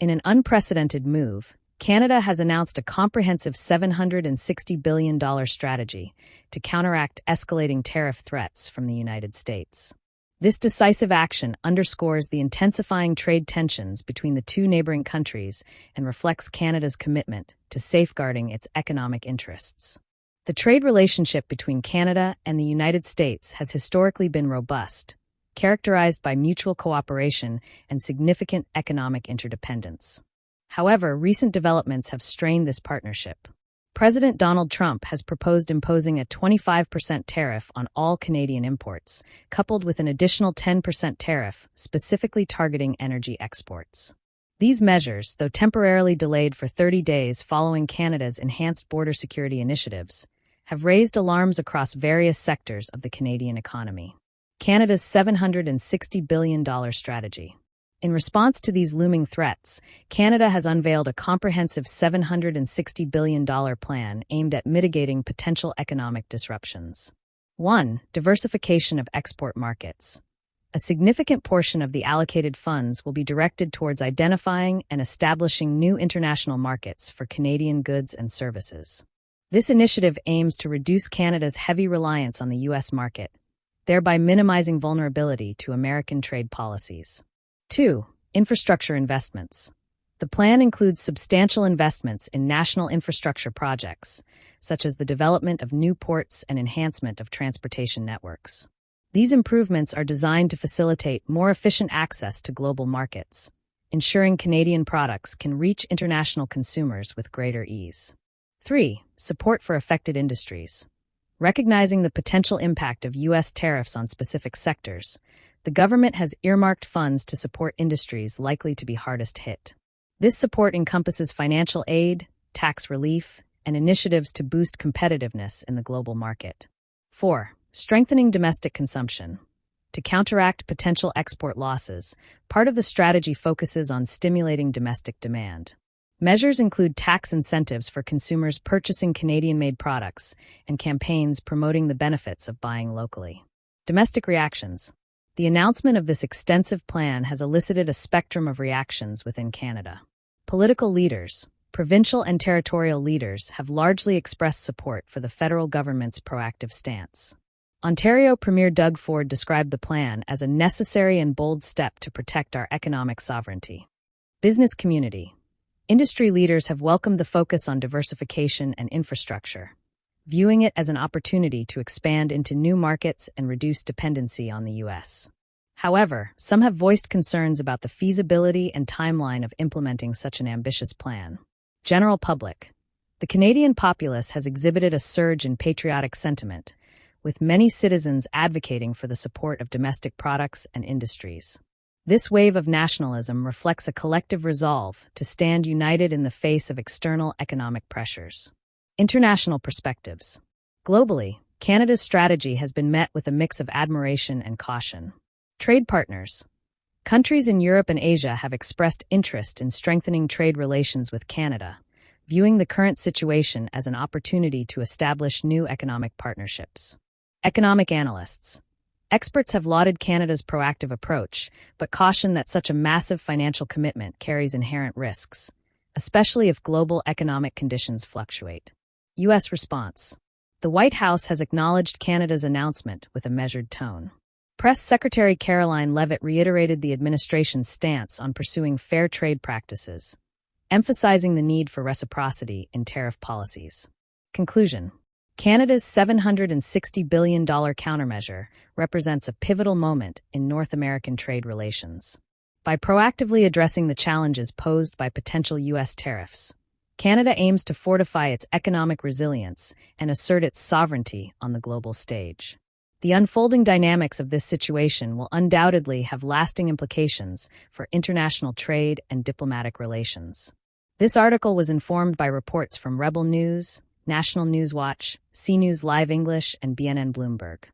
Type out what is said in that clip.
In an unprecedented move, Canada has announced a comprehensive $760 billion strategy to counteract escalating tariff threats from the United States. This decisive action underscores the intensifying trade tensions between the two neighboring countries and reflects Canada's commitment to safeguarding its economic interests. The trade relationship between Canada and the United States has historically been robust, characterized by mutual cooperation and significant economic interdependence. However, recent developments have strained this partnership. President Donald Trump has proposed imposing a 25% tariff on all Canadian imports, coupled with an additional 10% tariff specifically targeting energy exports. These measures, though temporarily delayed for 30 days following Canada's enhanced border security initiatives, have raised alarms across various sectors of the Canadian economy. Canada's $760 billion strategy. In response to these looming threats, Canada has unveiled a comprehensive $760 billion plan aimed at mitigating potential economic disruptions. 1. Diversification of export markets. A significant portion of the allocated funds will be directed towards identifying and establishing new international markets for Canadian goods and services. This initiative aims to reduce Canada's heavy reliance on the U.S. market, thereby minimizing vulnerability to American trade policies. 2. Infrastructure investments. The plan includes substantial investments in national infrastructure projects, such as the development of new ports and enhancement of transportation networks. These improvements are designed to facilitate more efficient access to global markets, ensuring Canadian products can reach international consumers with greater ease. 3. Support for affected industries. Recognizing the potential impact of U.S. tariffs on specific sectors, the government has earmarked funds to support industries likely to be hardest hit. This support encompasses financial aid, tax relief, and initiatives to boost competitiveness in the global market. 4. Strengthening domestic consumption. To counteract potential export losses, part of the strategy focuses on stimulating domestic demand. Measures include tax incentives for consumers purchasing Canadian-made products and campaigns promoting the benefits of buying locally. Domestic reactions. The announcement of this extensive plan has elicited a spectrum of reactions within Canada. Political leaders, provincial and territorial leaders have largely expressed support for the federal government's proactive stance. Ontario Premier Doug Ford described the plan as a necessary and bold step to protect our economic sovereignty. Business community. Industry leaders have welcomed the focus on diversification and infrastructure, viewing it as an opportunity to expand into new markets and reduce dependency on the U.S. However, some have voiced concerns about the feasibility and timeline of implementing such an ambitious plan. General public. The Canadian populace has exhibited a surge in patriotic sentiment, with many citizens advocating for the support of domestic products and industries. This wave of nationalism reflects a collective resolve to stand united in the face of external economic pressures. International perspectives. Globally, Canada's strategy has been met with a mix of admiration and caution. Trade partners. Countries in Europe and Asia have expressed interest in strengthening trade relations with Canada, viewing the current situation as an opportunity to establish new economic partnerships. Economic analysts. Experts have lauded Canada's proactive approach, but caution that such a massive financial commitment carries inherent risks, especially if global economic conditions fluctuate. U.S. response. The White House has acknowledged Canada's announcement with a measured tone. Press Secretary Caroline Leavitt reiterated the administration's stance on pursuing fair trade practices, emphasizing the need for reciprocity in tariff policies. Conclusion. Canada's $760 billion countermeasure represents a pivotal moment in North American trade relations. By proactively addressing the challenges posed by potential U.S. tariffs, Canada aims to fortify its economic resilience and assert its sovereignty on the global stage. The unfolding dynamics of this situation will undoubtedly have lasting implications for international trade and diplomatic relations. This article was informed by reports from Rebel News, National News Watch, CNews Live English, and BNN Bloomberg.